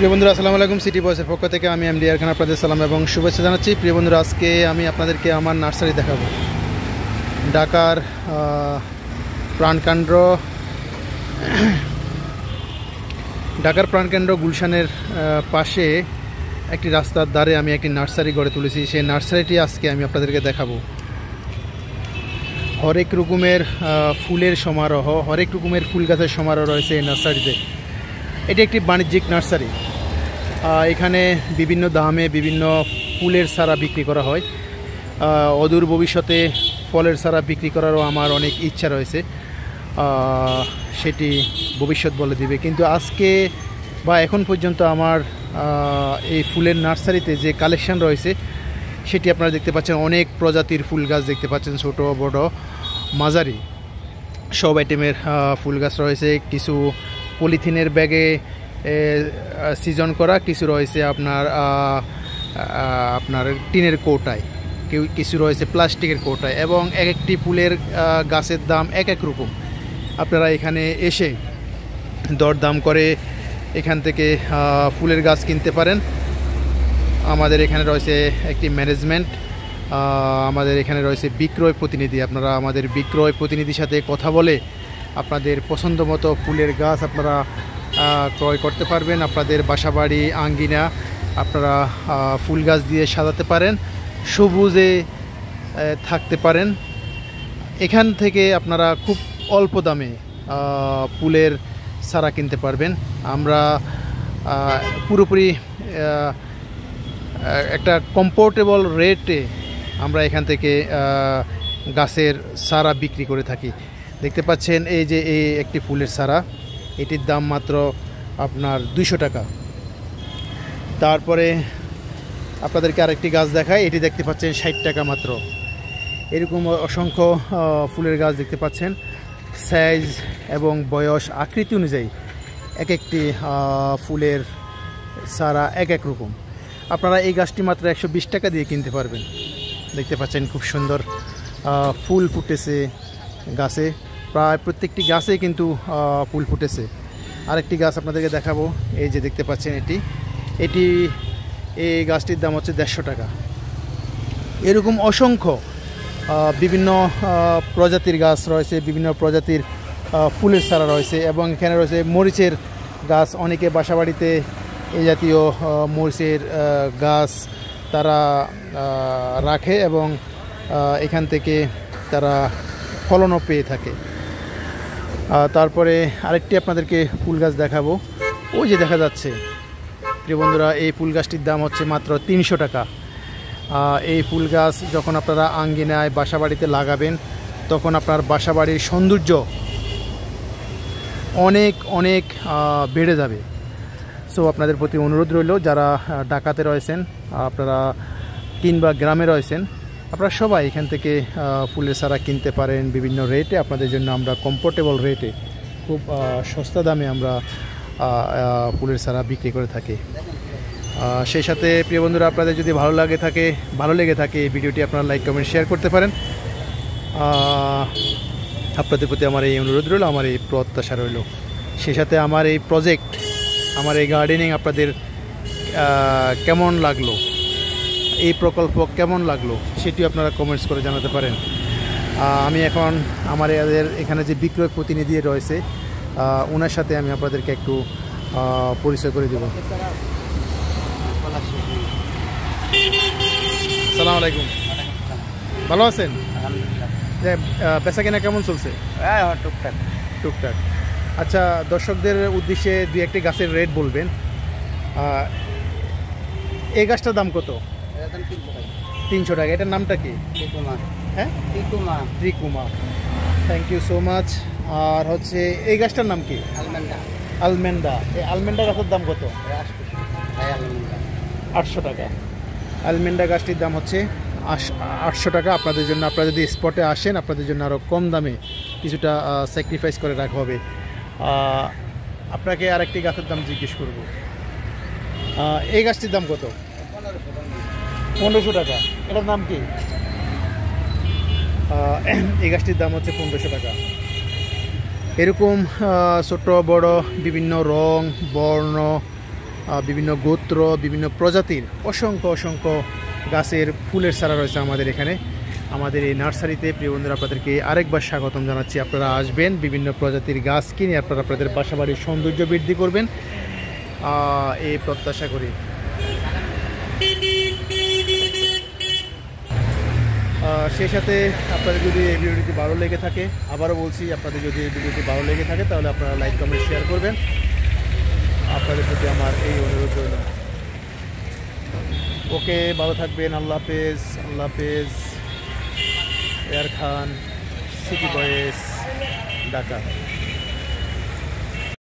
প্রিয় বন্ধুরা আসসালামু আলাইকুম। সিটি বয়েসের পক্ষ থেকে আমি এমডি খান আপনাদের সালাম এবং শুভেচ্ছা জানাচ্ছি। প্রিয় বন্ধুরা, আজকে আমি আপনাদেরকে আমার নার্সারি দেখাবো। ঢাকার প্রাণকেন্দ্র গুলশানের পাশে একটি রাস্তার ধারে আমি একটি নার্সারি গড়ে তুলেছি। সেই নার্সারিটি আজকে আমি আপনাদেরকে দেখাবো। হরেক রকমের ফুলের সমারোহ, হরেক রকমের ফুল গাছের সমারোহ রয়েছে এই নার্সারিতে। এটি একটি বাণিজ্যিক নার্সারি। এখানে বিভিন্ন দামে বিভিন্ন ফুলের চারা বিক্রি করা হয়। অদূর ভবিষ্যতে ফলের চারা বিক্রি করারও আমার অনেক ইচ্ছা রয়েছে, সেটি ভবিষ্যৎ বলে দিবে। কিন্তু আজকে বা এখন পর্যন্ত আমার এই ফুলের নার্সারিতে যে কালেকশন রয়েছে সেটি আপনারা দেখতে পাচ্ছেন। অনেক প্রজাতির ফুল গাছ দেখতে পাচ্ছেন, ছোট বড় মাঝারি সব আইটেমের ফুল গাছ রয়েছে। কিছু পলিথিনের ব্যাগে সিজন করা, কিছু রয়েছে আপনার টিনের কৌটায়, কিছু রয়েছে প্লাস্টিকের কৌটায়, এবং এক একটি ফুলের গাছের দাম এক এক রকম। আপনারা এখানে এসে দরদাম করে এখান থেকে ফুলের গাছ কিনতে পারেন। আমাদের এখানে রয়েছে একটি ম্যানেজমেন্ট, আমাদের এখানে রয়েছে বিক্রয় প্রতিনিধি। আপনারা আমাদের বিক্রয় প্রতিনিধির সাথে কথা বলে আপনাদের পছন্দ মতো ফুলের গাছ আপনারা ক্রয় করতে পারবেন। আপনাদের বাসাবাড়ি আঙ্গিনা আপনারা ফুল গাছ দিয়ে সাজাতে পারেন, সবুজে থাকতে পারেন। এখান থেকে আপনারা খুব অল্প দামে ফুলের চারা কিনতে পারবেন। আমরা পুরোপুরি একটা কমফোর্টেবল রেটে আমরা এখান থেকে গাছের চারা বিক্রি করে থাকি। দেখতে পাচ্ছেন এই যে এই একটি ফুলের চারা, এটির দাম মাত্র আপনার 200 টাকা। তারপরে আপনাদেরকে আরেকটি গাছ দেখায়, এটি দেখতে পাচ্ছেন 60 টাকা মাত্র। এরকম অসংখ্য ফুলের গাছ দেখতে পাচ্ছেন। সাইজ এবং বয়স আকৃতি অনুযায়ী এক একটি ফুলের চারা এক এক রকম। আপনারা এই গাছটি মাত্র 120 টাকা দিয়ে কিনতে পারবেন। দেখতে পাচ্ছেন খুব সুন্দর ফুল ফুটেছে গাছে, প্রায় প্রত্যেকটি গাছে কিন্তু ফুল ফুটেছে। আরেকটি গাছ আপনাদেরকে দেখাবো, এই যে দেখতে পাচ্ছেন এই গাছটির দাম হচ্ছে 150 টাকা। এরকম অসংখ্য বিভিন্ন প্রজাতির গাছ রয়েছে, বিভিন্ন প্রজাতির ফুলের চারা রয়েছে, এবং এখানে রয়েছে মরিচের গাছ। অনেকে বাসাবাড়িতে এই জাতীয় মরিচের গাছ তারা রাখে এবং এখান থেকে তারা ফলনও পেয়ে থাকে। তারপরে আরেকটি আপনাদেরকে ফুল গাছ দেখাবো, ওই যে দেখা যাচ্ছে। প্রিয় বন্ধুরা, এই ফুল গাছটির দাম হচ্ছে মাত্র 300 টাকা। এই ফুল গাছ যখন আপনারা আঙ্গিনায় বাসাবাড়িতে লাগাবেন তখন আপনার বাসাবাড়ির সৌন্দর্য অনেক অনেক বেড়ে যাবে। সো আপনাদের প্রতি অনুরোধ রইল, যারা ঢাকাতে রয়েছেন আপনারা কিংবা গ্রামে রয়েছেন, আপনারা সবাই এখান থেকে ফুলের চারা কিনতে পারেন বিভিন্ন রেটে। আপনাদের জন্য আমরা কমফোর্টেবল রেটে খুব সস্তা দামে আমরা ফুলের চারা বিক্রি করে থাকি। সেই সাথে প্রিয় বন্ধুরা, আপনাদের যদি ভালো লেগে থাকে এই ভিডিওটি আপনারা লাইক কমেন্ট শেয়ার করতে পারেন। আপনাদের প্রতি আমার এই অনুরোধ রইল, আমার এই প্রত্যাশা রইল। সেই সাথে আমার এই প্রজেক্ট, আমার এই গার্ডেনিং আপনাদের কেমন লাগলো, এই প্রকল্প কেমন লাগলো সেটিও আপনারা কমেন্টস করে জানাতে পারেন। আমি এখন আমাদের এখানে যে বিক্রয় প্রতিনিধি রয়েছে ওনার সাথে আমি আপনাদেরকে একটু পরিচয় করে দেব। আসসালামু আলাইকুম, ভালো আছেন? বেচা কেনা কেমন চলছে? টুকটাক। আচ্ছা, দর্শকদের উদ্দেশ্যে দুই একটি গাছের রেট বলবেন। এই গাছটার দাম কত? 300 টাকা। এটার নামটা কি? হ্যাঁ, ত্রিকুমা। Thank you so much. আর হচ্ছে এই গাছটার নাম কি? আলমেন্ডা। এই আলমেন্ডা গাছের দাম কত? 800 টাকা। আলমেন্ডা গাছটির দাম হচ্ছে 800 টাকা। আপনাদের জন্য, আপনারা যদি স্পটে আসেন আপনাদের জন্য আরও কম দামে কিছুটা স্যাক্রিফাইস করে রাখা হবে। আপনাকে আরেকটি গাছের দাম জিজ্ঞেস করব। এই গাছটির দাম কত? 1500 টাকা। এটার নাম কি? এই গাছটির দাম হচ্ছে 1500 টাকা। এরকম ছোট বড় বিভিন্ন রং বর্ণ বিভিন্ন গোত্র, বিভিন্ন প্রজাতির অসংখ্য অসংখ্য গাছের ফুলের চারা রয়েছে আমাদের এখানে। আমাদের এই নার্সারিতে প্রিয় বন্ধুরা আপনাদেরকে আরেকবার স্বাগতম জানাচ্ছি। আপনারা আসবেন, বিভিন্ন প্রজাতির গাছ কিনে আপনারা আপনাদের বাসাবাড়ির সৌন্দর্য বৃদ্ধি করবেন এই প্রত্যাশা করি। সেই সাথে আপনাদের যদি এই ভিডিওটি ভালো লেগে থাকে, আবারও বলছি, আপনাদের যদি এই ভিডিওটি ভালো লেগে থাকে তাহলে আপনারা লাইক কমেন্ট শেয়ার করবেন। আপনাদের প্রতি আমার এই অনুরোধ রইল। ওকে, ভালো থাকবেন। আল্লাহ হাফেজ। আল্লাহ হাফেজ। এয়ার খান, সিটি বয়েস, ঢাকা।